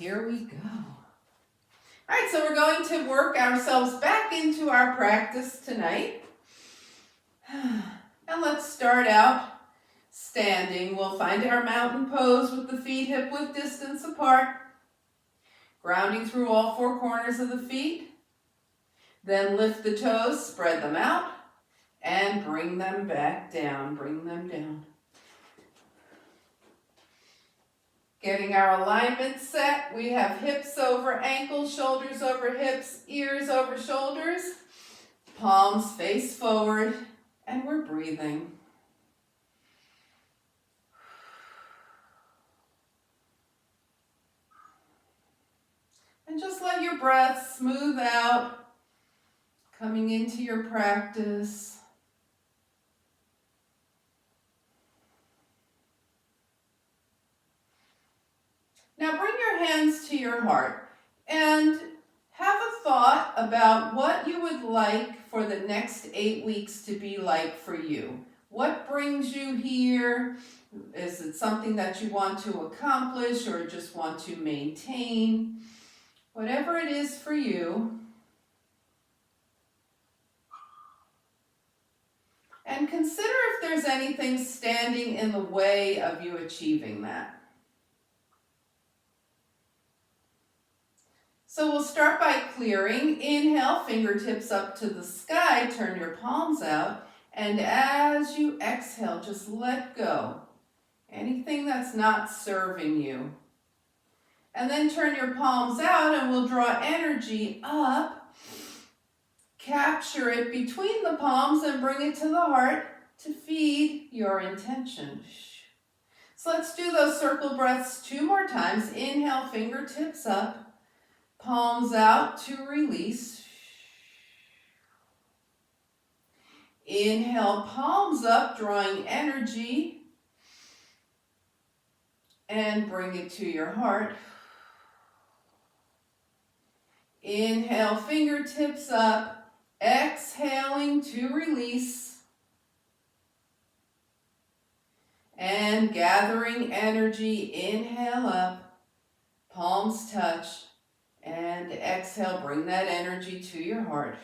Here we go. All right, so we're going to work ourselves back into our practice tonight. And let's start out standing. We'll find our mountain pose with the feet hip-width distance apart, grounding through all four corners of the feet. Then lift the toes, spread them out, and bring them back down. Bring them down. Getting our alignment set, we have hips over ankles, shoulders over hips, ears over shoulders, palms face forward, and we're breathing. And just let your breath smooth out, coming into your practice. Now bring your hands to your heart and have a thought about what you would like for the next 8 weeks to be like for you. What brings you here? Is it something that you want to accomplish or just want to maintain? Whatever it is for you. And consider if there's anything standing in the way of you achieving that. So we'll start by clearing. Inhale, fingertips up to the sky, turn your palms out, and as you exhale, just let go. Anything that's not serving you. And then turn your palms out and we'll draw energy up. Capture it between the palms and bring it to the heart to feed your intention. So let's do those circle breaths 2 more times. Inhale, fingertips up. Palms out to release. Inhale, palms up, drawing energy. And bring it to your heart. Inhale, fingertips up. Exhaling to release. And gathering energy, inhale up. Palms touch. And exhale, bring that energy to your heart.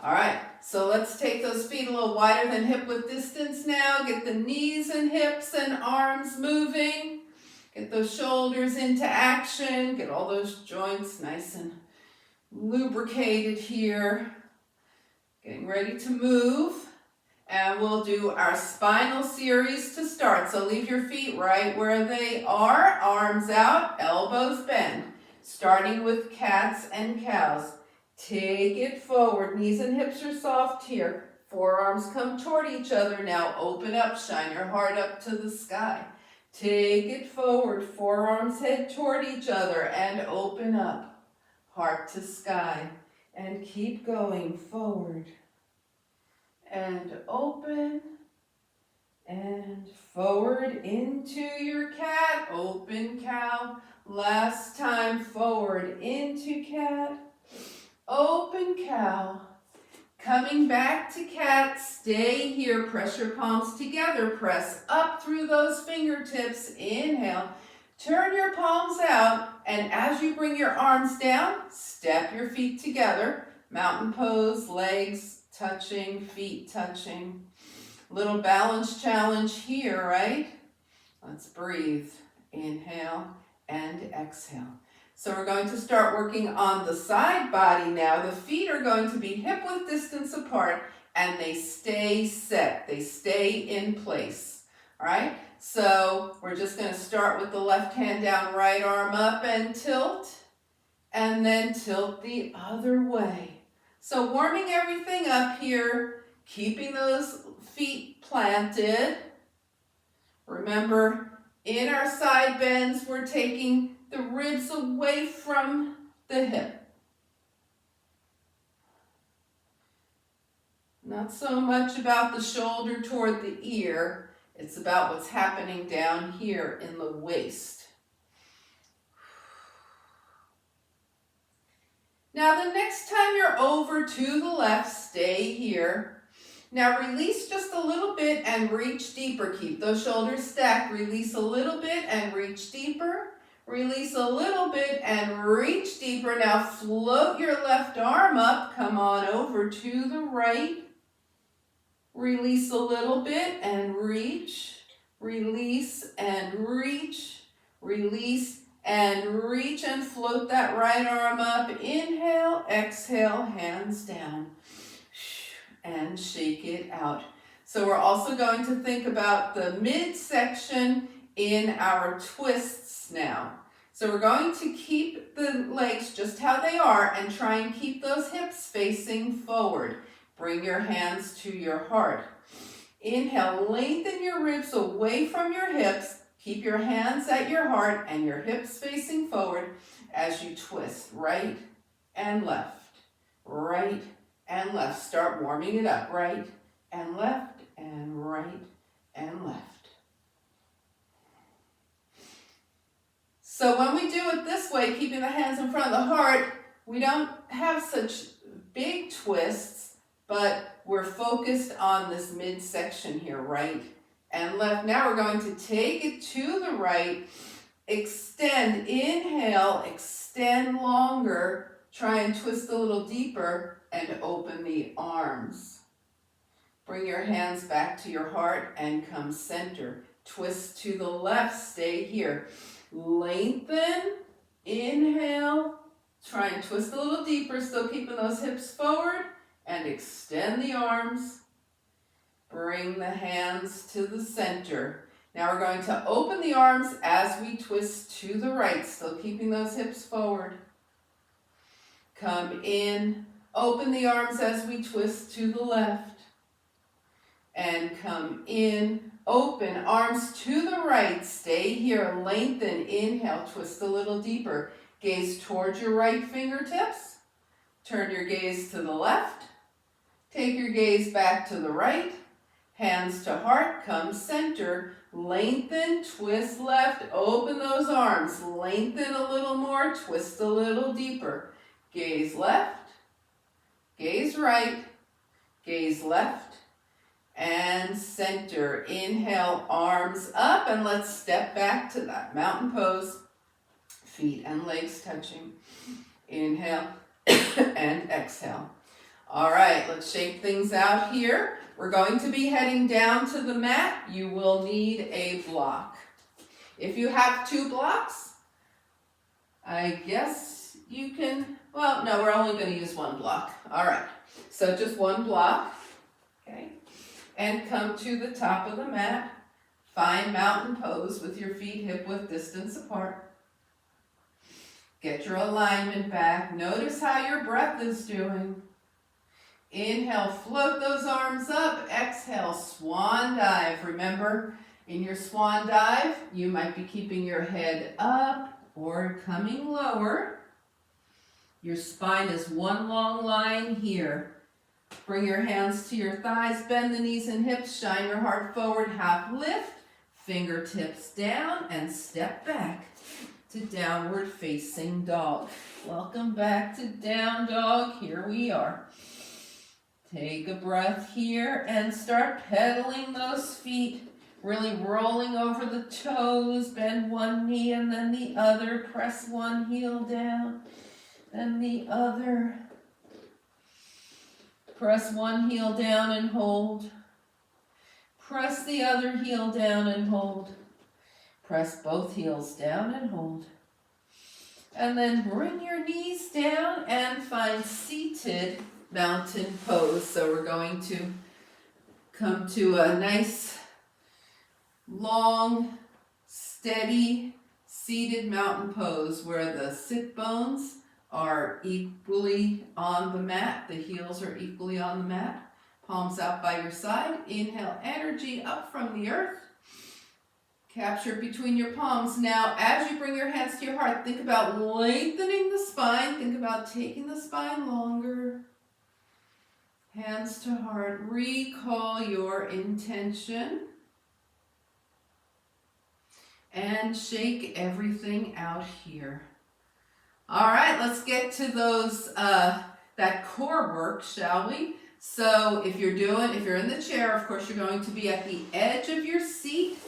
All right, so let's take those feet a little wider than hip-width distance now. Get the knees and hips and arms moving. Get those shoulders into action. Get all those joints nice and lubricated here. Getting ready to move. And we'll do our spinal series to start. So leave your feet right where they are, arms out, elbows bend. Starting with cats and cows. Take it forward, knees and hips are soft here. Forearms come toward each other. Now open up, shine your heart up to the sky. Take it forward, forearms head toward each other and open up, heart to sky. And keep going forward. And open, and forward into your cat, open cow. Last time, forward into cat, open cow. Coming back to cat, stay here, press your palms together, press up through those fingertips, inhale. Turn your palms out, and as you bring your arms down, step your feet together, mountain pose, legs touching, feet touching. Little balance challenge here, right? Let's breathe. Inhale and exhale. So we're going to start working on the side body now. The feet are going to be hip-width distance apart and they stay set. They stay in place. All right? So we're just going to start with the left hand down, right arm up and tilt. And then tilt the other way. So warming everything up here, keeping those feet planted. Remember, in our side bends, we're taking the ribs away from the hip. Not so much about the shoulder toward the ear, it's about what's happening down here in the waist. Now the next time you're over to the left, stay here. Now release just a little bit and reach deeper. Keep those shoulders stacked. Release a little bit and reach deeper. Release a little bit and reach deeper. Now float your left arm up. Come on over to the right. Release a little bit and reach. Release and reach. Release and reach and float that right arm up. Inhale, exhale, hands down. And shake it out. So we're also going to think about the midsection in our twists now. So we're going to keep the legs just how they are and try and keep those hips facing forward. Bring your hands to your heart. Inhale, lengthen your ribs away from your hips. Keep your hands at your heart and your hips facing forward as you twist right and left, right and left. Start warming it up. Right and left and right and left. So when we do it this way, keeping the hands in front of the heart, we don't have such big twists, but we're focused on this midsection here, right and left. Now we're going to take it to the right, extend, inhale, extend longer, try and twist a little deeper and open the arms. Bring your hands back to your heart and come center. Twist to the left, stay here. Lengthen, inhale, try and twist a little deeper, still keeping those hips forward, and extend the arms. Bring the hands to the center. Now we're going to open the arms as we twist to the right, still keeping those hips forward. Come in, open the arms as we twist to the left. And come in, open, arms to the right, stay here, lengthen, inhale, twist a little deeper. Gaze towards your right fingertips. Turn your gaze to the left. Take your gaze back to the right. Hands to heart, come center. Lengthen, twist left, open those arms. Lengthen a little more, twist a little deeper. Gaze left, gaze right, gaze left, and center. Inhale, arms up, and let's step back to that mountain pose. Feet and legs touching. Inhale and exhale. All right, let's shake things out here. We're going to be heading down to the mat. You will need a block. If you have 2 blocks, I guess you can, well, no, we're only going to use 1 block. All right, so just 1 block, okay? And come to the top of the mat. Find mountain pose with your feet hip-width distance apart. Get your alignment back. Notice how your breath is doing. Inhale, float those arms up. Exhale, swan dive. Remember, in your swan dive, you might be keeping your head up or coming lower. Your spine is one long line here. Bring your hands to your thighs, bend the knees and hips, shine your heart forward, half lift, fingertips down, and step back to downward facing dog. Welcome back to down dog. Here we are. Take a breath here and start pedaling those feet, really rolling over the toes. Bend one knee and then the other. Press one heel down, then the other. Press one heel down and hold. Press the other heel down and hold. Press both heels down and hold. And then bring your knees down and find seated mountain pose. So we're going to come to a nice, long, steady, seated mountain pose where the sit bones are equally on the mat. The heels are equally on the mat. Palms out by your side. Inhale, energy up from the earth. Capture it between your palms. Now, as you bring your hands to your heart, think about lengthening the spine. Think about taking the spine longer. Hands to heart. Recall your intention. And shake everything out here. All right, let's get to those that core work, shall we? So if you're in the chair, of course, you're going to be at the edge of your seat.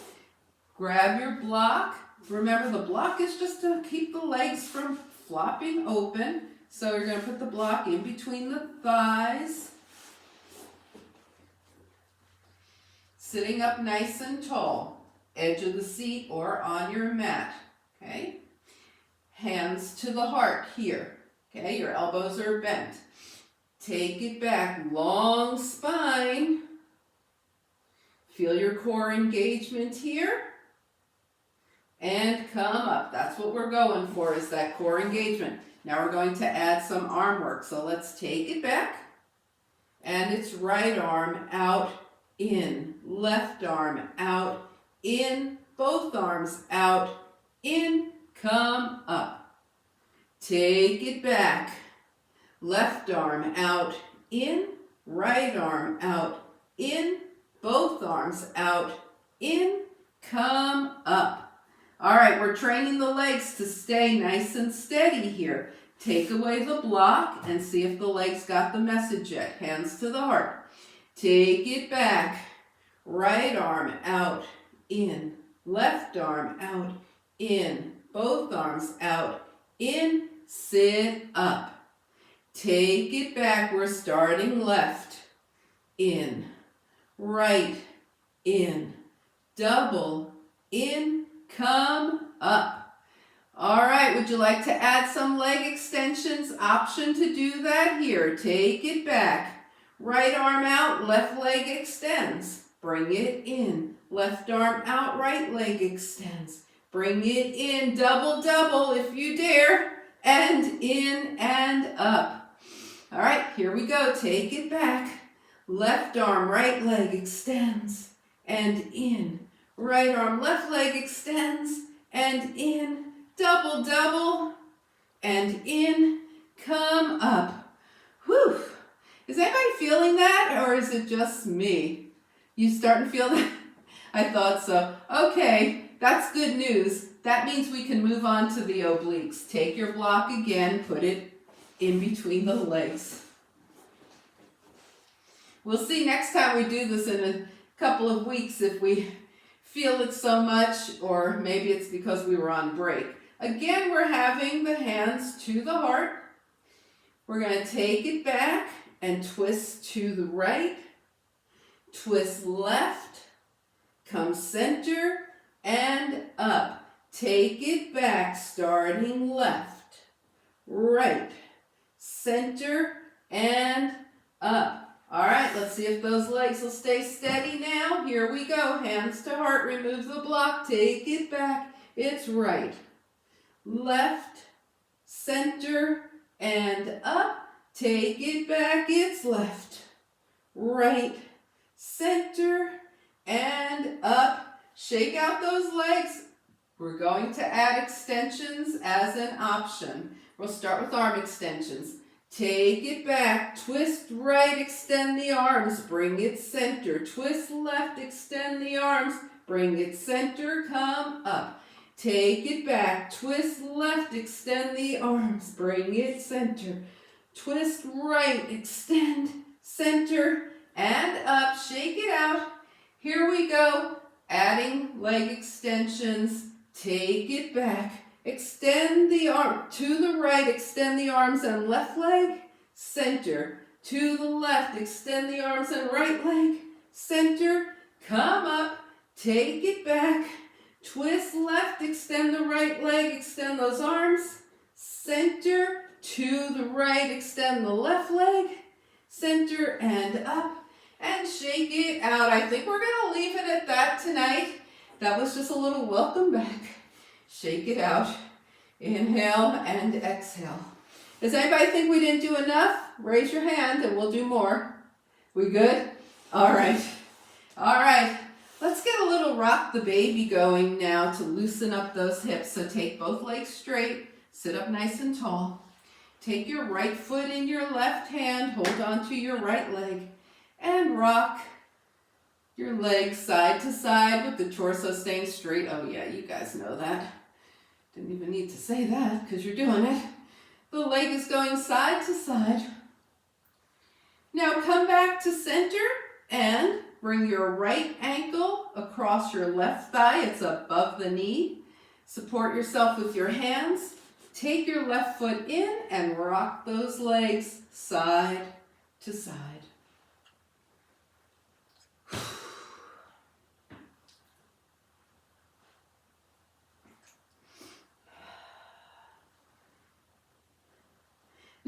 Grab your block. Remember, the block is just to keep the legs from flopping open. So you're going to put the block in between the thighs. Sitting up nice and tall, edge of the seat or on your mat, okay? Hands to the heart here, okay? Your elbows are bent. Take it back, long spine. Feel your core engagement here. And come up. That's what we're going for, is that core engagement. Now we're going to add some arm work. So let's take it back. And it's right arm out, in. Left arm out, in. Both arms out, in. Come up. Take it back. Left arm out, in. Right arm out, in. Both arms out, in. Come up. All right, we're training the legs to stay nice and steady here. Take away the block and see if the legs got the message yet. Hands to the heart. Take it back. Right arm out, in. Left arm out, in. Both arms out, in. Sit up. Take it back. We're starting left. In. Right. In. Double. In. Come up. All right, would you like to add some leg extensions? Option to do that here. Take it back. Right arm out, left leg extends. Bring it in. Left arm out, right leg extends. Bring it in. Double, double if you dare. And in and up. All right, here we go. Take it back. Left arm, right leg extends. And in. Right arm, left leg extends. And in. Double, double. And in. Come up. Whew. Is anybody feeling that, or is it just me? You starting to feel that? I thought so. Okay, that's good news. That means we can move on to the obliques. Take your block again, put it in between the legs. We'll see next time we do this in a couple of weeks if we feel it so much, or maybe it's because we were on break. Again, we're having the hands to the heart. We're going to take it back and twist to the right, twist left, come center and up. Take it back, starting left, right, center and up. All right, let's see if those legs will stay steady now. Here we go. Hands to heart, remove the block, take it back. It's right, left, center, and up. Take it back, it's left, right, center, and up. Shake out those legs. We're going to add extensions as an option. We'll start with arm extensions. Take it back, twist right, extend the arms, bring it center. Twist left, extend the arms, bring it center, come up. Take it back, twist left, extend the arms, bring it center. Twist right, extend, center, and up. Shake it out. Here we go. Adding leg extensions. Take it back. Extend the arm to the right, extend the arms and left leg, center. To the left, extend the arms and right leg, center. Come up, take it back. Twist left, extend the right leg, extend those arms, center. To the right, extend the left leg, center and up, and shake it out. I think we're going to leave it at that tonight. That was just a little welcome back. Shake it out. Inhale and exhale. Does anybody think we didn't do enough? Raise your hand and we'll do more. We good? All right. All right. Let's get a little rock the baby going now to loosen up those hips. So take both legs straight. Sit up nice and tall. Take your right foot in your left hand. Hold on to your right leg. And rock your legs side to side with the torso staying straight. Oh yeah, you guys know that. Didn't even need to say that because you're doing it. The leg is going side to side. Now come back to center and bring your right ankle across your left thigh. It's above the knee. Support yourself with your hands. Take your left foot in and rock those legs side to side.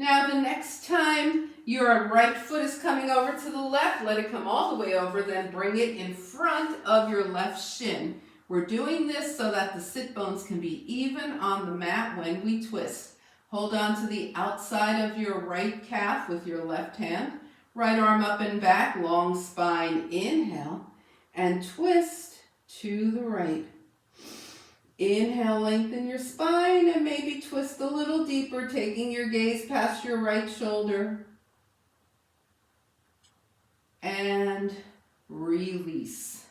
Now the next time your right foot is coming over to the left, let it come all the way over, then bring it in front of your left shin. We're doing this so that the sit bones can be even on the mat when we twist. Hold on to the outside of your right calf with your left hand. Right arm up and back, long spine, inhale, and twist to the right. Inhale, lengthen your spine and maybe twist a little deeper, taking your gaze past your right shoulder. And release.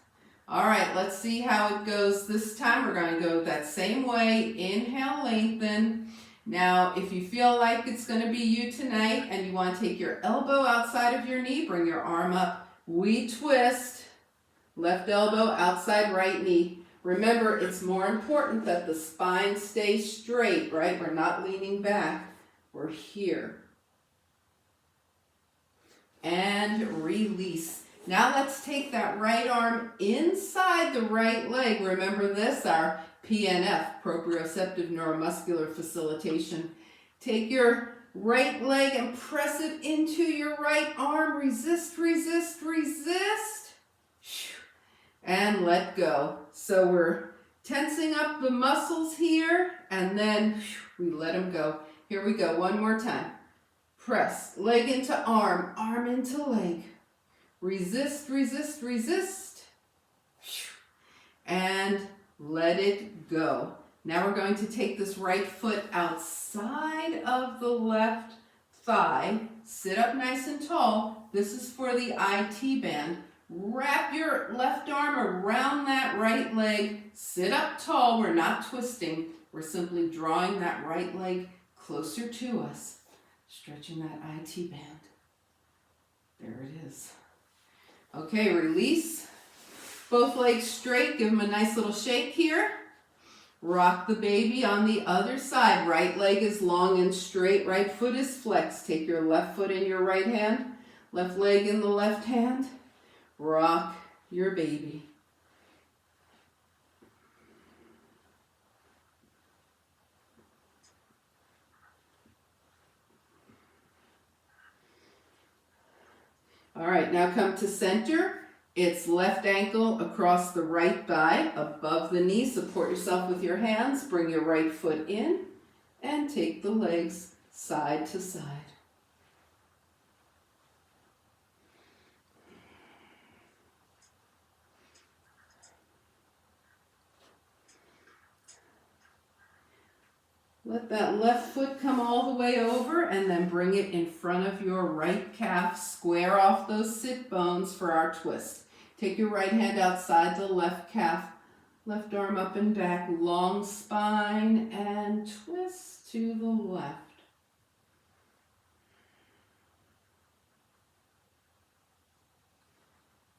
All right, let's see how it goes this time. We're going to go that same way. Inhale, lengthen. Now, if you feel like it's going to be you tonight and you want to take your elbow outside of your knee, bring your arm up. We twist. Left elbow outside right knee. Remember, it's more important that the spine stays straight, right? We're not leaning back. We're here. And release. Now let's take that right arm inside the right leg. Remember this, our PNF, proprioceptive neuromuscular facilitation. Take your right leg and press it into your right arm. Resist, resist, resist. And let go. So we're tensing up the muscles here, and then we let them go. Here we go, one more time. Press, leg into arm, arm into leg. Resist, resist, resist. And let it go. Now we're going to take this right foot outside of the left thigh. Sit up nice and tall. This is for the IT band. Wrap your left arm around that right leg. Sit up tall. We're not twisting. We're simply drawing that right leg closer to us. Stretching that IT band. There it is. Okay, release. Both legs straight. Give them a nice little shake here. Rock the baby on the other side. Right leg is long and straight. Right foot is flexed. Take your left foot in your right hand. Left leg in the left hand. Rock your baby. All right, now come to center. It's left ankle across the right thigh, above the knee. Support yourself with your hands. Bring your right foot in and take the legs side to side. Let that left foot come all the way over and then bring it in front of your right calf. Square off those sit bones for our twist. Take your right hand outside the left calf. Left arm up and back, long spine, and twist to the left.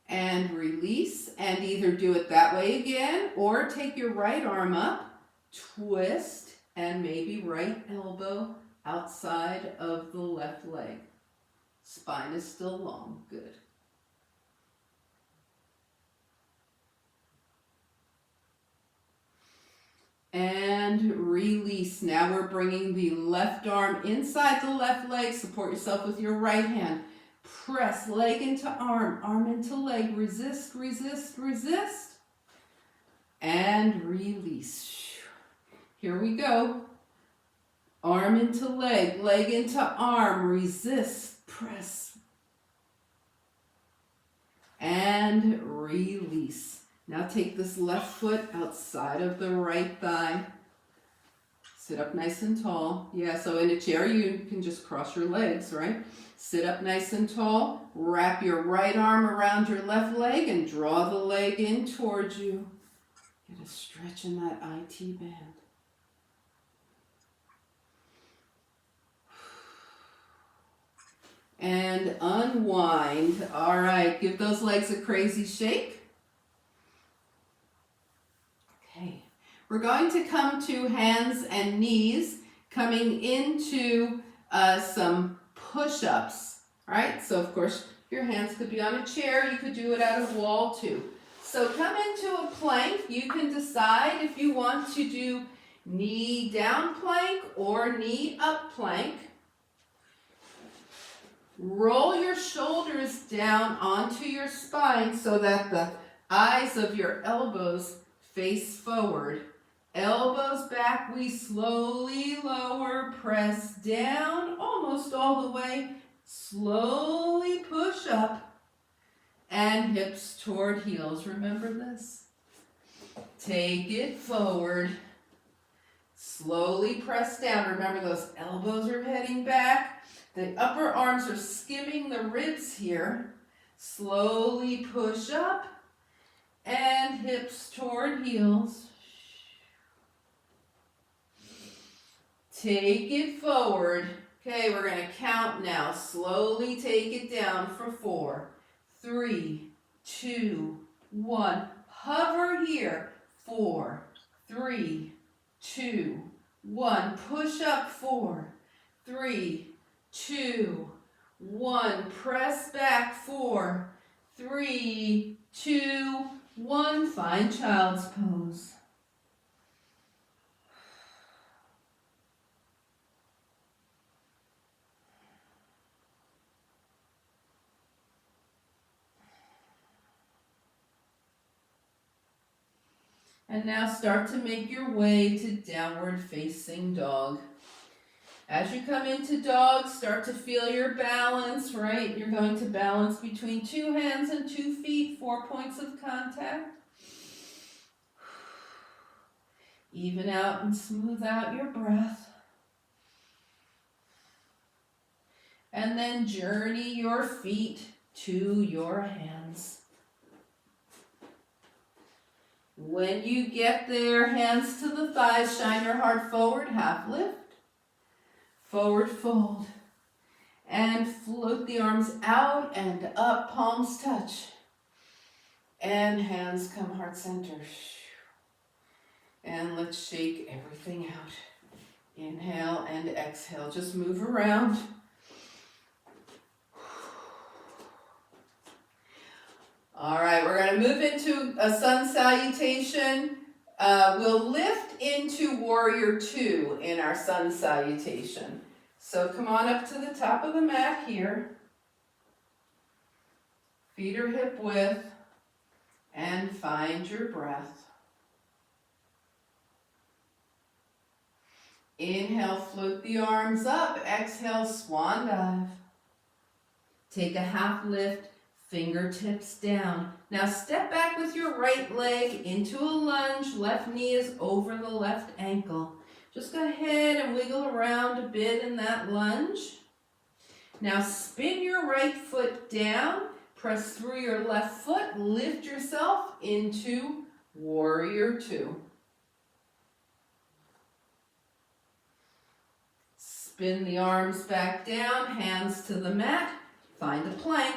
And release, and either do it that way again or take your right arm up, twist, and maybe right elbow outside of the left leg. Spine is still long. Good. And release. Now we're bringing the left arm inside the left leg. Support yourself with your right hand. Press leg into arm, arm into leg. Resist, resist, resist. And release. Here we go. Arm into leg, leg into arm, resist, press. And release. Now take this left foot outside of the right thigh. Sit up nice and tall. Yeah, so in a chair you can just cross your legs, right? Sit up nice and tall. Wrap your right arm around your left leg and draw the leg in towards you. Get a stretch in that IT band. and unwind. All right, give those legs a crazy shake. Okay, we're going to come to hands and knees, coming into some push-ups. All right, so of course your hands could be on a chair, you could do it out of wall too. So come into a plank. You can decide if you want to do knee down plank or knee up plank. Roll your shoulders down onto your spine so that the eyes of your elbows face forward. Elbows back, we slowly lower, press down almost all the way, slowly push up, and hips toward heels. Remember this? Take it forward, slowly press down. Remember those elbows are heading back. The upper arms are skimming the ribs here. Slowly push up and hips toward heels. Take it forward. Okay, we're going to count now. Slowly take it down for 4, 3, 2, 1. Hover here. 4, 3, 2, 1. Push up. 4, 3, 2, 1. Press back. 4, 3, 2, 1. Find child's pose. And now start to make your way to downward facing dog. As you come into dog, start to feel your balance, right? You're going to balance between 2 hands and 2 feet, 4 points of contact. Even out and smooth out your breath. And then journey your feet to your hands. When you get there, hands to the thighs, shine your heart forward, half lift, forward fold, and float the arms out and up, palms touch, and hands come heart center. And let's shake everything out. Inhale and exhale, just move around. All right, we're going to move into a sun salutation. We'll lift into warrior 2 in our sun salutation. So come on up to the top of the mat here. Feet are hip width. And find your breath. Inhale, float the arms up. Exhale, swan dive. Take a half lift. Fingertips down. Now step back with your right leg into a lunge. Left knee is over the left ankle. Just go ahead and wiggle around a bit in that lunge. Now spin your right foot down. Press through your left foot. Lift yourself into warrior 2. Spin the arms back down. Hands to the mat. Find a plank.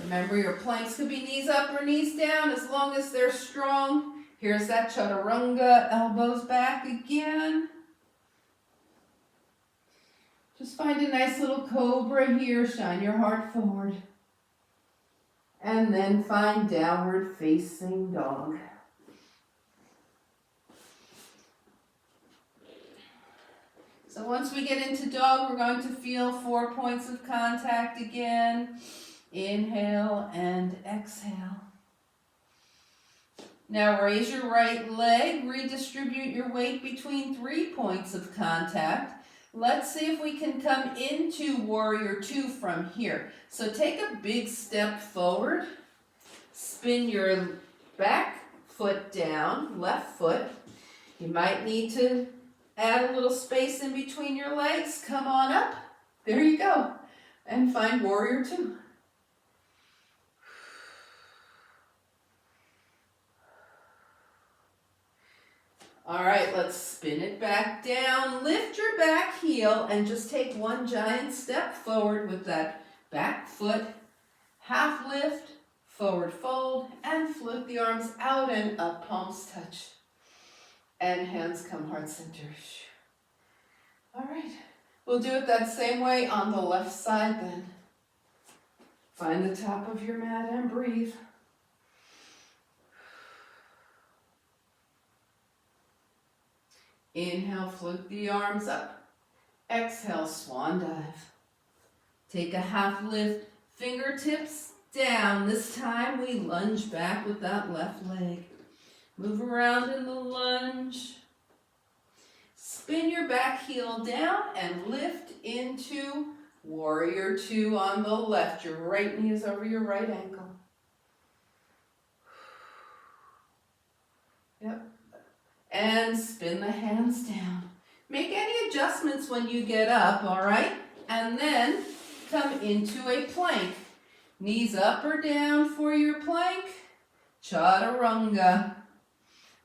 Remember, your planks could be knees up or knees down as long as they're strong. Here's that chaturanga, elbows back again. Just find a nice little cobra here, shine your heart forward. And then find downward facing dog. So once we get into dog, we're going to feel 4 points of contact again. Inhale and exhale. Now raise your right leg, redistribute your weight between 3 points of contact. Let's see if we can come into warrior 2 from here. So take a big step forward, spin your back foot down, left foot. You might need to add a little space in between your legs. Come on up. There you go. And find warrior 2. All right, let's spin it back down. Lift your back heel and just take one giant step forward with that back foot. Half lift, forward fold, and float the arms out and up, palms touch. And hands come heart center. All right, we'll do it that same way on the left side then. Find the top of your mat and breathe. Inhale, float the arms up. Exhale, swan dive. Take a half lift, fingertips down. This time we lunge back with that left leg. Move around in the lunge. Spin your back heel down and lift into warrior two on the left. Your right knee is over your right ankle. Yep. And spin the hands down. Make any adjustments when you get up, all right? And then come into a plank. Knees up or down for your plank. Chaturanga.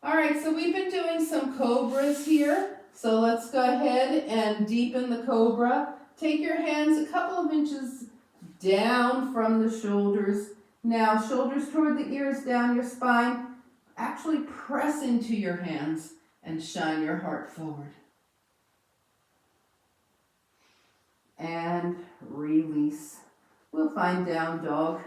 All right, so we've been doing some cobras here. So let's go ahead and deepen the cobra. Take your hands a couple of inches down from the shoulders. Now, shoulders toward the ears, down your spine. Actually press into your hands and shine your heart forward. And release. We'll find down dog.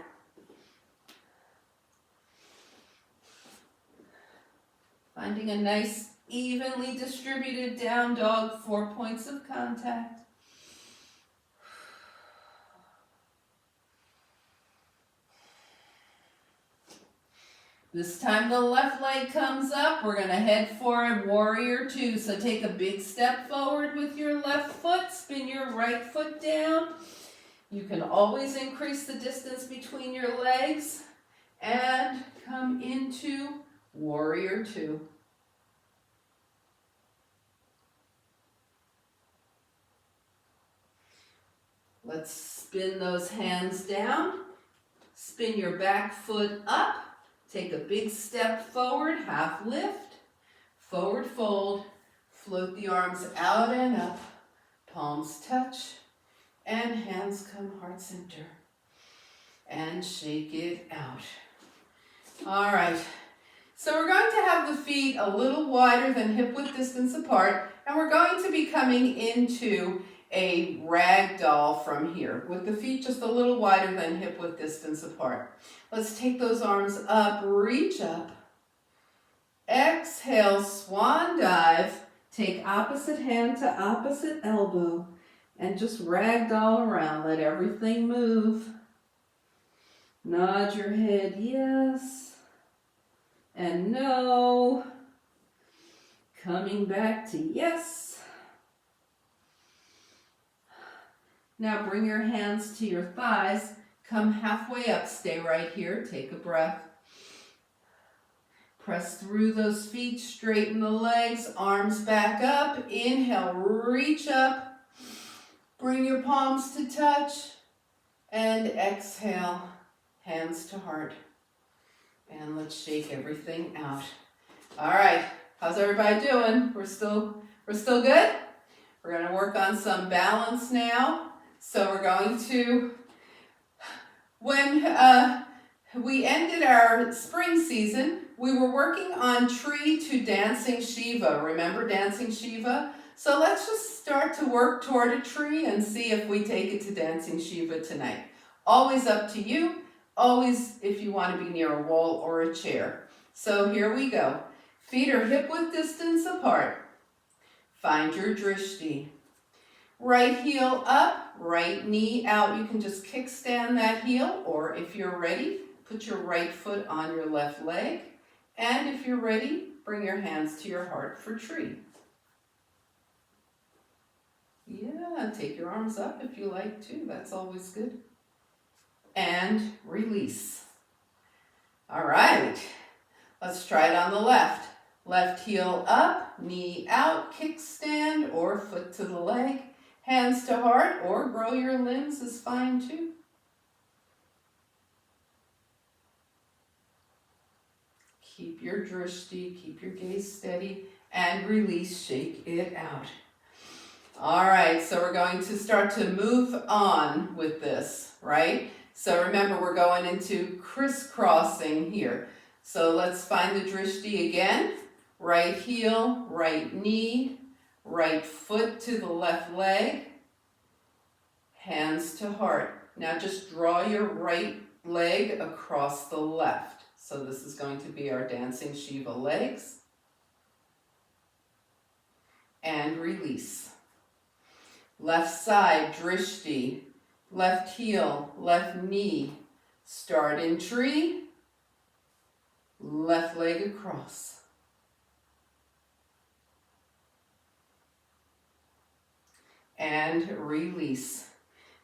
Finding a nice, evenly distributed down dog, 4 points of contact. This time the left leg comes up. We're going to head for a warrior two. So take a big step forward with your left foot. Spin your right foot down. You can always increase the distance between your legs. And come into warrior two. Let's spin those hands down. Spin your back foot up. Take a big step forward, half lift, forward fold, float the arms out and up, palms touch, and hands come heart center. And shake it out. All right, so we're going to have the feet a little wider than hip width distance apart, and we're going to be coming into a rag doll from here, with the feet just a little wider than hip width distance apart. Let's take those arms up, reach up. Exhale, swan dive. Take opposite hand to opposite elbow and just rag doll around. Let everything move. Nod your head yes and no. Coming back to yes. Now bring your hands to your thighs. Come halfway up. Stay right here. Take a breath. Press through those feet. Straighten the legs. Arms back up. Inhale. Reach up. Bring your palms to touch. And exhale. Hands to heart. And let's shake everything out. All right. How's everybody doing? We're still good? We're going to work on some balance now. So we're going to, when we ended our spring season, we were working on tree to dancing Shiva. Remember dancing Shiva? So let's just start to work toward a tree and see if we take it to dancing Shiva tonight. Always up to you. Always if you want to be near a wall or a chair. So here we go. Feet are hip width distance apart. Find your drishti. Right heel up, right knee out. You can just kickstand that heel, or if you're ready, put your right foot on your left leg. And if you're ready, bring your hands to your heart for tree. Yeah, take your arms up if you like to. That's always good. And release. All right, let's try it on the left. Left heel up, knee out, kickstand, or foot to the leg. Hands to heart, or grow your limbs is fine too. Keep your drishti, keep your gaze steady, and release, shake it out. All right, so we're going to start to move on with this, right? So remember, we're going into crisscrossing here. So let's find the drishti again. Right heel, right knee, right foot to the left leg, hands to heart. Now just draw your right leg across the left. So this is going to be our dancing Shiva legs. And release. Left side, drishti. Left heel, left knee. Start in tree. Left leg across. And release.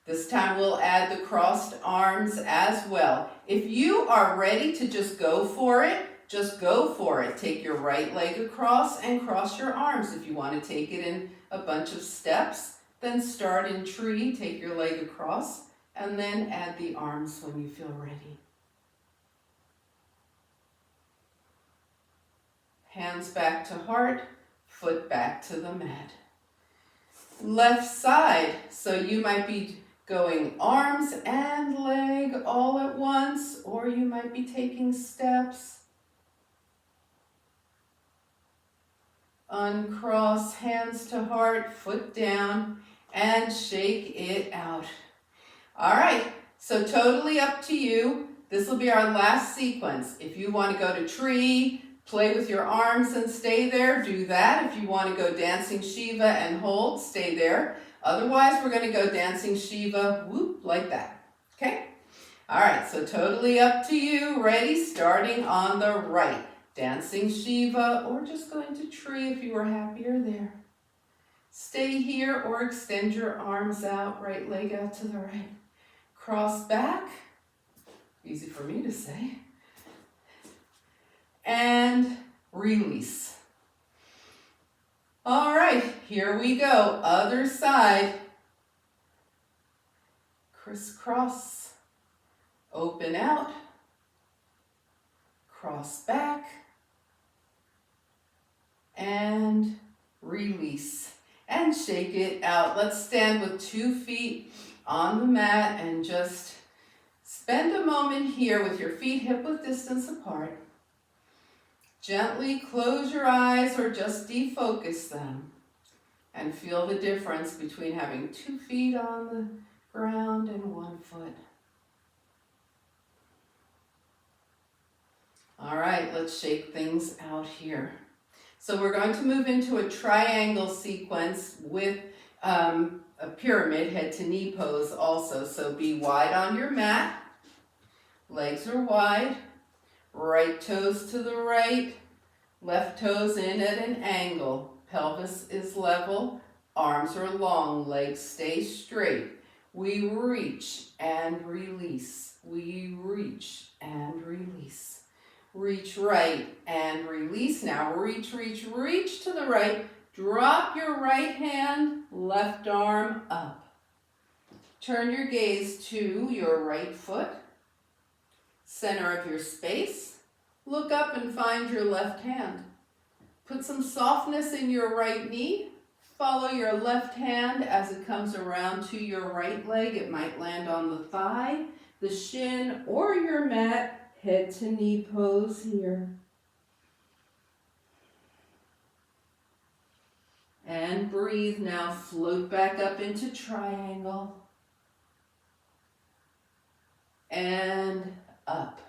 This time we'll add the crossed arms as well. If you are ready to just go for it, just go for it. Take your right leg across and cross your arms. If you want to take it in a bunch of steps, then start in tree, take your leg across, and then add the arms when you feel ready. Hands back to heart, foot back to the mat. Left side, so you might be going arms and leg all at once, or you might be taking steps. Uncross, hands to heart, foot down, and shake it out. All right, so totally up to you. This will be our last sequence. If you want to go to tree, play with your arms and stay there, do that. If you want to go dancing Shiva and hold, stay there. Otherwise, we're going to go dancing Shiva, whoop, like that. Okay? All right, so totally up to you. Ready? Starting on the right. Dancing Shiva, or just going to tree if you were happier there. Stay here or extend your arms out, right leg out to the right. Cross back. Easy for me to say. And release. All right, here we go. Other side. Crisscross. Open out. Cross back. And release. And shake it out. Let's stand with 2 feet on the mat and just spend a moment here with your feet hip-width distance apart. Gently close your eyes or just defocus them and feel the difference between having 2 feet on the ground and 1 foot. All right, let's shake things out here. So we're going to move into a triangle sequence with a pyramid head to knee pose also. So be wide on your mat. Legs are wide. Right toes to the right. Left toes in at an angle. Pelvis is level. Arms are long. Legs stay straight. We reach and release. We reach and release. Reach right and release. Now reach, reach, reach to the right. Drop your right hand, left arm up. Turn your gaze to your right foot, center of your space. Look up and find your left hand. Put some softness in your right knee. Follow your left hand as it comes around to your right leg. It might land on the thigh, the shin, or your mat. Head to knee pose here. And breathe. Now float back up into triangle. And up.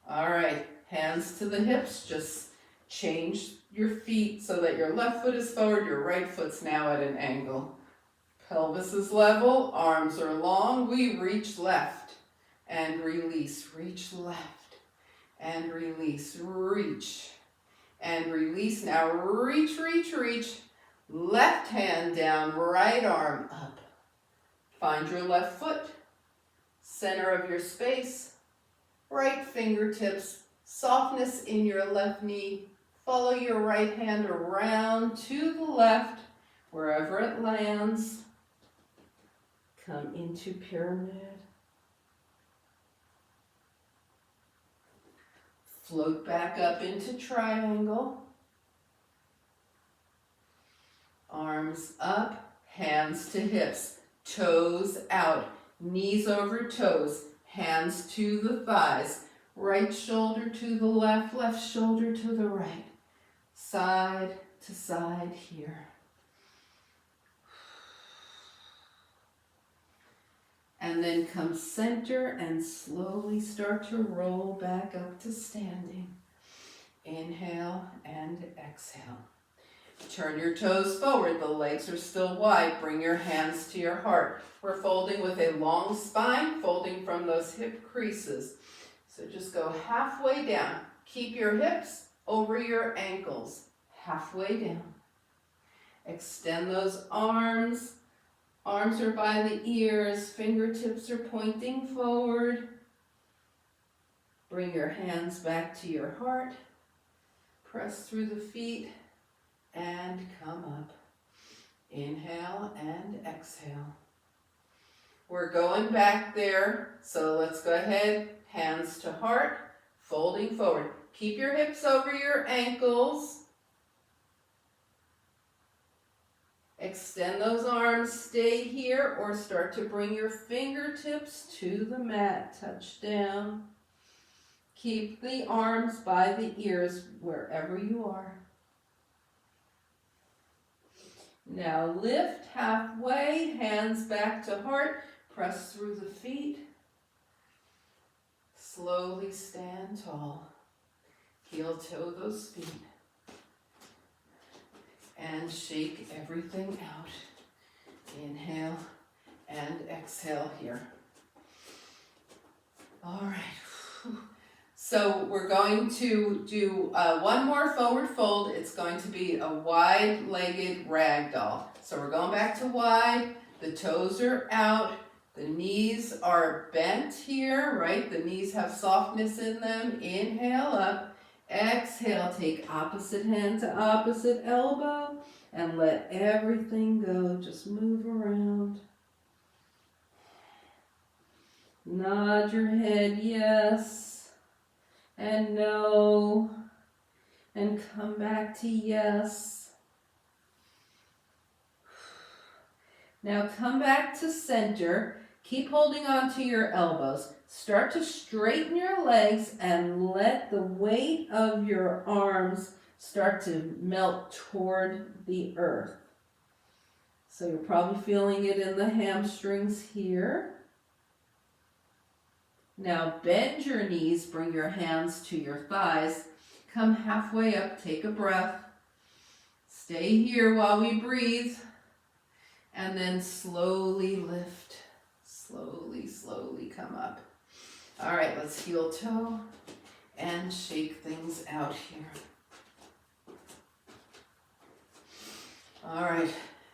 All right, hands to the hips. Just change your feet so that your left foot is forward, your right foot's now at an angle. Pelvis is level, arms are long. We reach left. And release, reach left, and release, reach, and release. Now reach, reach, reach, left hand down, right arm up. Find your left foot, center of your space, right fingertips, softness in your left knee. Follow your right hand around to the left, wherever it lands. Come into pyramid. Float back up into triangle. Arms up, hands to hips, toes out, knees over toes, hands to the thighs, right shoulder to the left, left shoulder to the right, side to side here. And then come center and slowly start to roll back up to standing. Inhale and exhale. Turn your toes forward, the legs are still wide. Bring your hands to your heart. We're folding with a long spine, folding from those hip creases. So just go halfway down. Keep your hips over your ankles, halfway down. Extend those arms. Arms are by the ears, fingertips are pointing forward. Bring your hands back to your heart. Press through the feet and come up. Inhale and exhale. We're going back there, so let's go ahead. Hands to heart, folding forward. Keep your hips over your ankles. Extend those arms, stay here, or start to bring your fingertips to the mat. Touch down. Keep the arms by the ears wherever you are. Now lift halfway, hands back to heart. Press through the feet. Slowly stand tall. Heel toe those feet. And shake everything out. Inhale and exhale here. All right. So we're going to do one more forward fold. It's going to be a wide-legged ragdoll. So we're going back to wide. The toes are out. The knees are bent here, right? The knees have softness in them. Inhale up. Exhale, take opposite hand to opposite elbow and let everything go. Just move around. Nod your head yes and no, and come back to yes. Now come back to center. Keep holding on to your elbows. Start to straighten your legs and let the weight of your arms start to melt toward the earth. So you're probably feeling it in the hamstrings here. Now bend your knees, bring your hands to your thighs. Come halfway up, take a breath. Stay here while we breathe. And then slowly lift. Slowly, slowly come up. All right, let's heel toe and shake things out here. All right,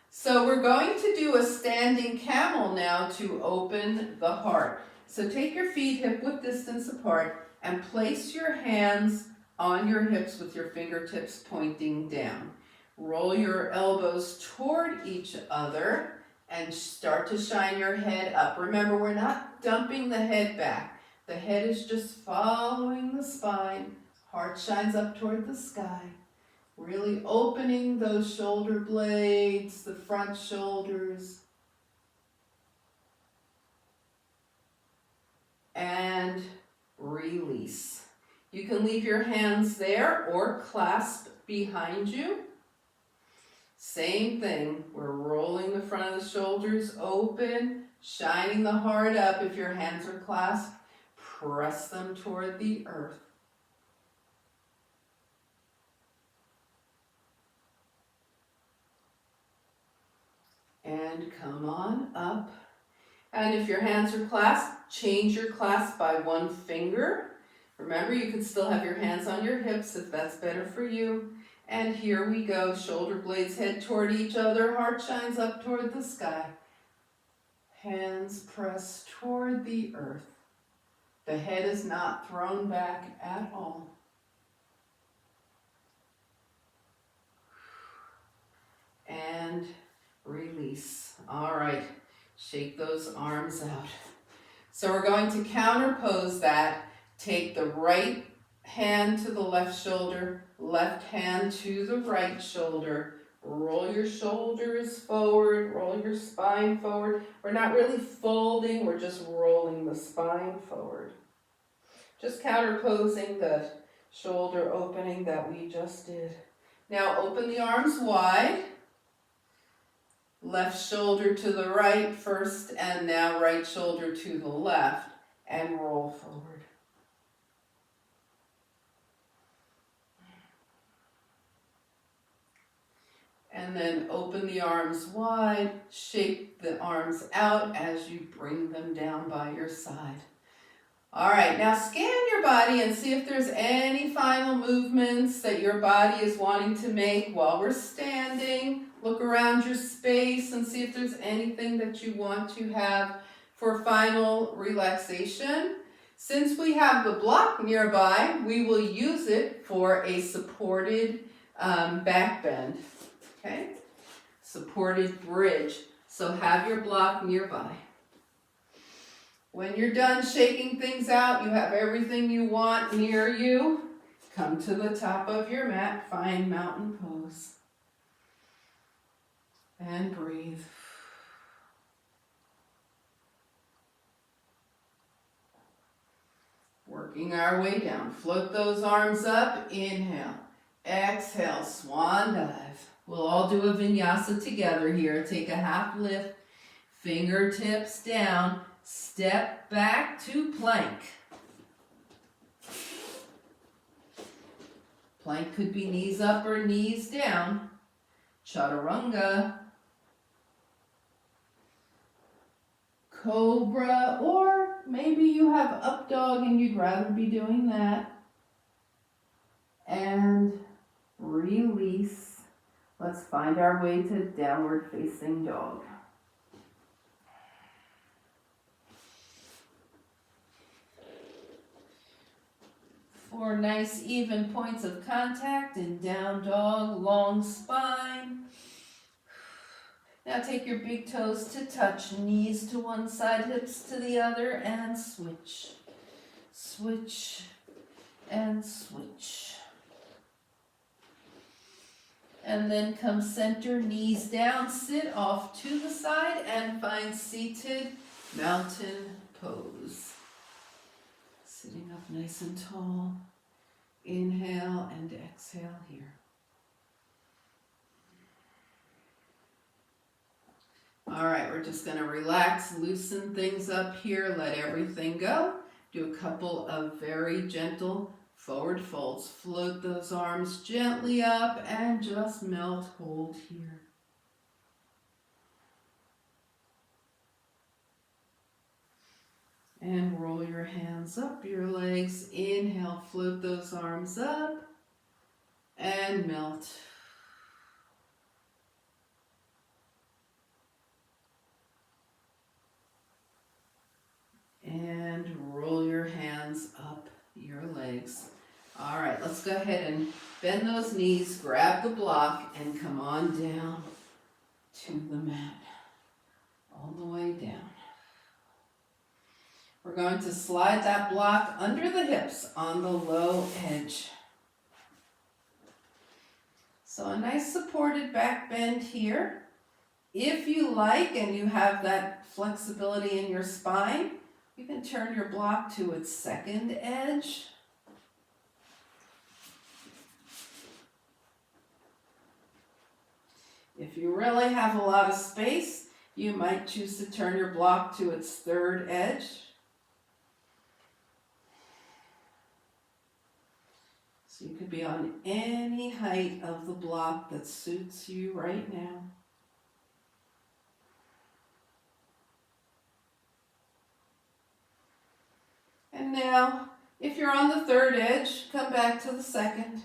so we're going to do a standing camel now to open the heart. So take your feet hip-width distance apart and place your hands on your hips with your fingertips pointing down. Roll your elbows toward each other and start to shine your head up. Remember, we're not dumping the head back. The head is just following the spine. Heart shines up toward the sky. Really opening those shoulder blades, the front shoulders. And release. You can leave your hands there or clasp behind you. Same thing, we're rolling the front of the shoulders open, shining the heart up. If your hands are clasped, press them toward the earth. And come on up. And if your hands are clasped, change your clasp by one finger. Remember, you can still have your hands on your hips if that's better for you. And here we go, shoulder blades head toward each other, heart shines up toward the sky. Hands press toward the earth. The head is not thrown back at all. And release. All right, shake those arms out. So we're going to counterpose that. Take the right hand to the left shoulder, left hand to the right shoulder. Roll your shoulders forward, roll your spine forward. We're not really folding, we're just rolling the spine forward. Just counterposing the shoulder opening that we just did. Now open the arms wide. Left shoulder to the right first, and now right shoulder to the left, and roll forward. And then open the arms wide, shake the arms out as you bring them down by your side. All right, now scan your body and see if there's any final movements that your body is wanting to make while we're standing. Look around your space and see if there's anything that you want to have for final relaxation. Since we have the block nearby, we will use it for a supported back bend. Okay, supported bridge. So have your block nearby. When you're done shaking things out, you have everything you want near you. Come to the top of your mat, find mountain pose. And breathe. Working our way down. Float those arms up. Inhale. Exhale. Swan dive. We'll all do a vinyasa together here. Take a half lift. Fingertips down. Step back to plank. Plank could be knees up or knees down. Chaturanga. Cobra, or maybe you have up dog and you'd rather be doing that. And release. Let's find our way to downward facing dog. Four nice even points of contact in down dog, long spine. Now take your big toes to touch, knees to one side, hips to the other, and switch. Switch and switch. And then come center, knees down, sit off to the side, and find seated mountain pose. Sitting up nice and tall. Inhale and exhale here. All right, we're just going to relax, loosen things up here, let everything go. Do a couple of very gentle forward folds. Float those arms gently up and just melt, hold here. And roll your hands up your legs. Inhale, float those arms up and melt. And roll your hands up your legs. All right, let's go ahead and bend those knees, grab the block, and come on down to the mat. All the way down. We're going to slide that block under the hips on the low edge. So a nice supported back bend here. If you like and you have that flexibility in your spine, you can turn your block to its second edge. If you really have a lot of space, you might choose to turn your block to its third edge. So you could be on any height of the block that suits you right now. And now, if you're on the third edge, come back to the second.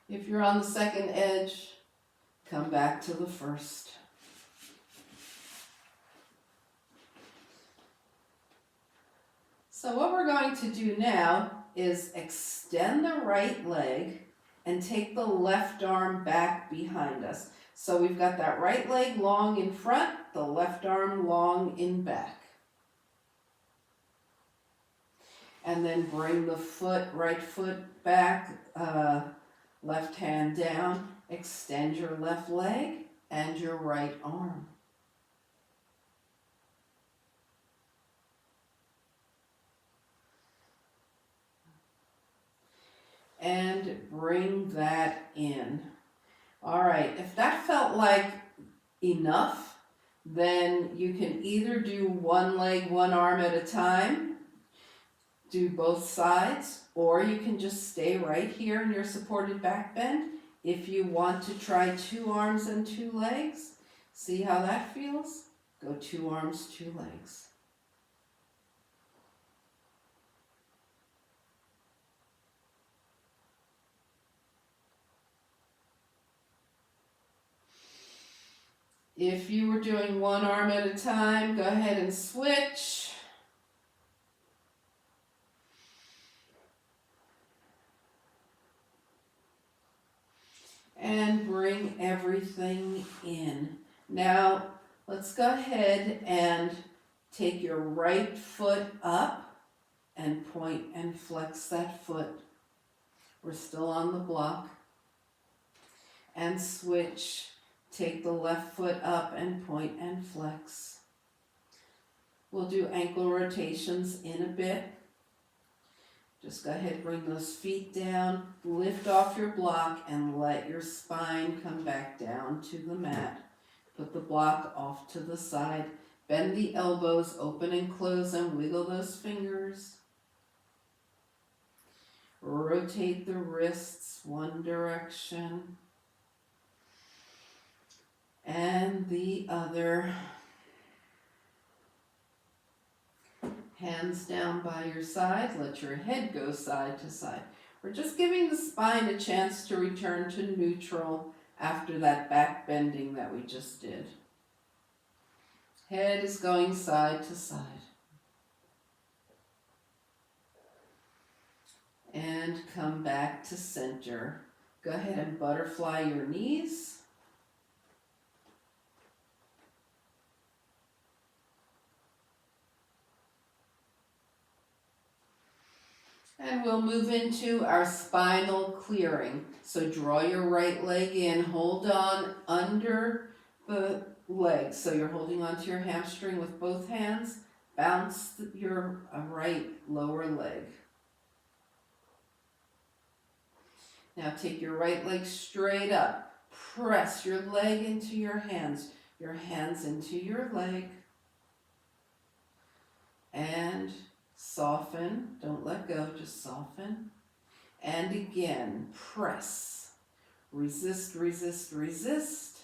If you're on the second edge, come back to the first. So what we're going to do now is extend the right leg and take the left arm back behind us. So we've got that right leg long in front, the left arm long in back. And then bring the foot, right foot back, left hand down, extend your left leg and your right arm. And bring that in. All right, if that felt like enough, then you can either do one leg, one arm at a time, do both sides, or you can just stay right here in your supported back bend. If you want to try 2 arms and 2 legs, see how that feels? Go 2 arms, 2 legs. If you were doing 1 arm at a time, go ahead and switch. And bring everything in. Now, let's go ahead and take your right foot up and point and flex that foot. We're still on the block. And switch. Take the left foot up and point and flex. We'll do ankle rotations in a bit. Just go ahead, bring those feet down, lift off your block, and let your spine come back down to the mat. Put the block off to the side. Bend the elbows, open and close, and wiggle those fingers. Rotate the wrists one direction and the other. Hands down by your side, let your head go side to side. We're just giving the spine a chance to return to neutral after that back bending that we just did. Head is going side to side. And come back to center. Go ahead and butterfly your knees. And we'll move into our spinal clearing. So draw your right leg in, hold on under the leg. So you're holding onto your hamstring with both hands. Bounce your right lower leg. Now take your right leg straight up. Press your leg into your hands into your leg. And soften, don't let go, just soften. And again, press. Resist, resist, resist.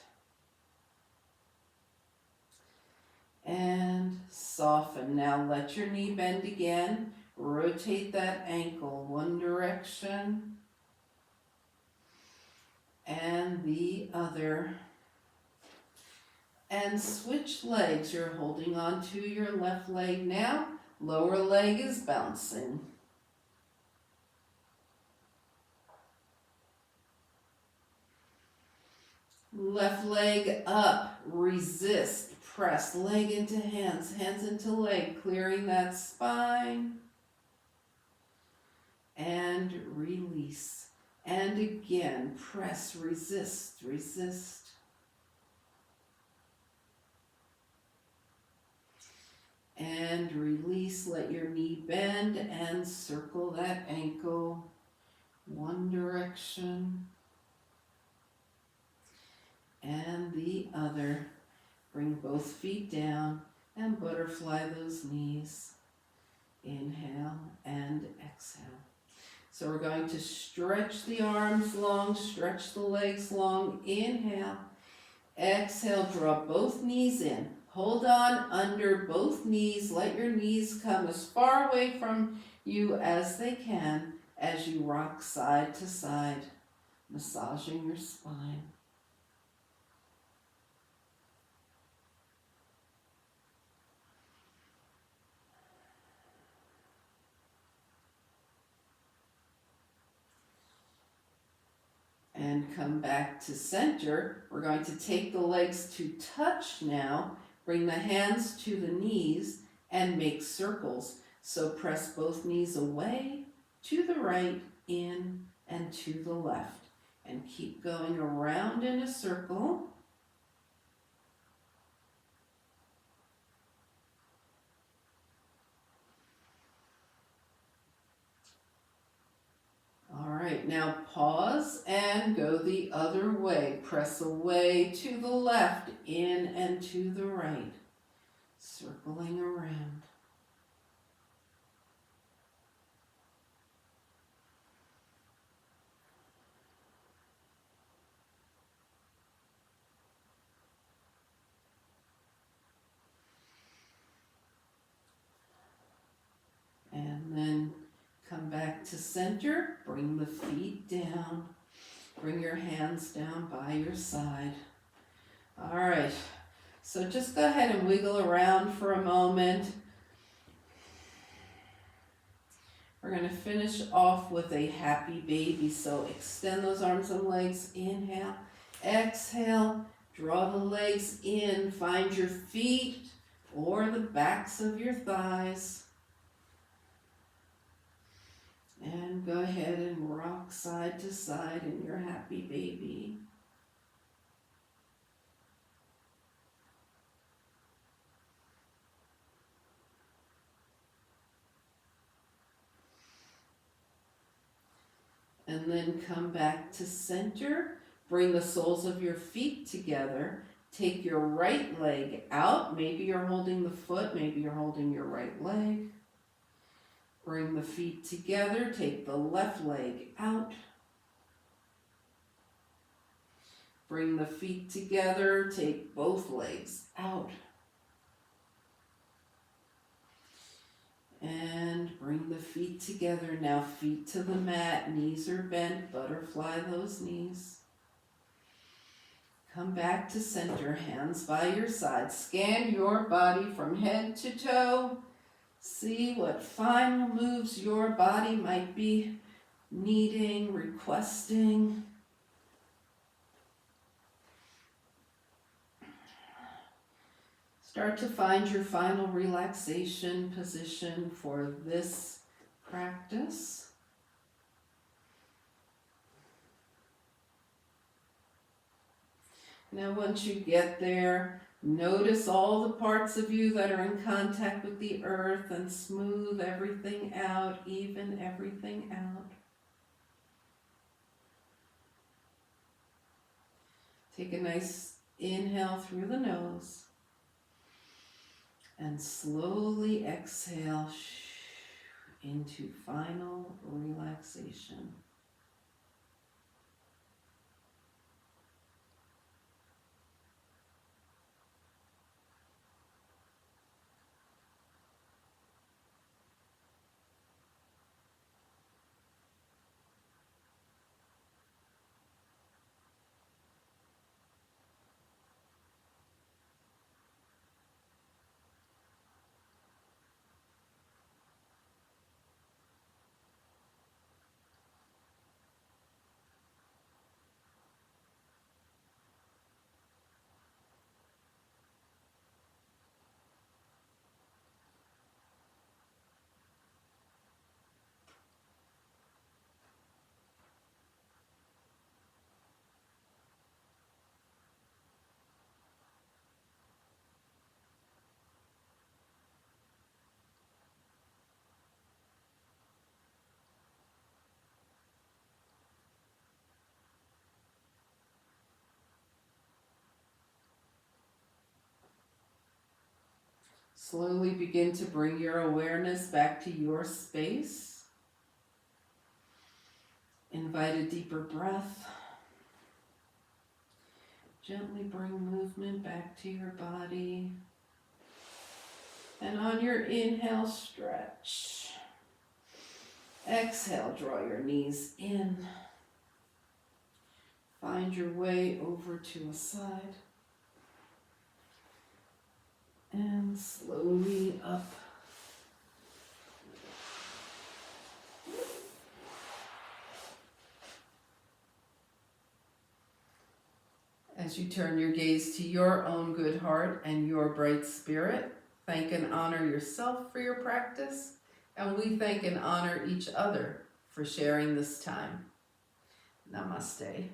And soften. Now let your knee bend again. Rotate that ankle one direction and the other. And switch legs. You're holding on to your left leg now. Lower leg is bouncing. Left leg up, resist, press, leg into hands, hands into leg, clearing that spine. And release. And again, press, resist, resist. And release, let your knee bend and circle that ankle one direction and the other. Bring both feet down and butterfly those knees. Inhale and exhale. So we're going to stretch the arms long, stretch the legs long. Inhale. Exhale, draw both knees in. Hold on under both knees. Let your knees come as far away from you as they can as you rock side to side, massaging your spine. And come back to center. We're going to take the legs to touch now. Bring the hands to the knees and make circles. So press both knees away, to the right, in, and to the left. And keep going around in a circle. All right, now pause and go the other way. Press away to the left, in and to the right, circling around. And then come back to center, bring the feet down, bring your hands down by your side. All right, so just go ahead and wiggle around for a moment. We're going to finish off with a happy baby, so extend those arms and legs, inhale, exhale, draw the legs in, find your feet or the backs of your thighs. And go ahead and rock side to side in your happy baby. And then come back to center. Bring the soles of your feet together. Take your right leg out. Maybe you're holding the foot, maybe you're holding your right leg. Bring the feet together, take the left leg out. Bring the feet together, take both legs out. And bring the feet together. Now feet to the mat, knees are bent, butterfly those knees. Come back to center, hands by your side. Scan your body from head to toe. See what final moves your body might be needing, requesting. Start to find your final relaxation position for this practice. Now once you get there, notice all the parts of you that are in contact with the earth and smooth everything out, even everything out. Take a nice inhale through the nose and slowly exhale into final relaxation. Slowly begin to bring your awareness back to your space. Invite a deeper breath. Gently bring movement back to your body. And on your inhale, stretch. Exhale, draw your knees in. Find your way over to a side. And slowly up. As you turn your gaze to your own good heart and your bright spirit, thank and honor yourself for your practice And we thank and honor each other for sharing this time. Namaste.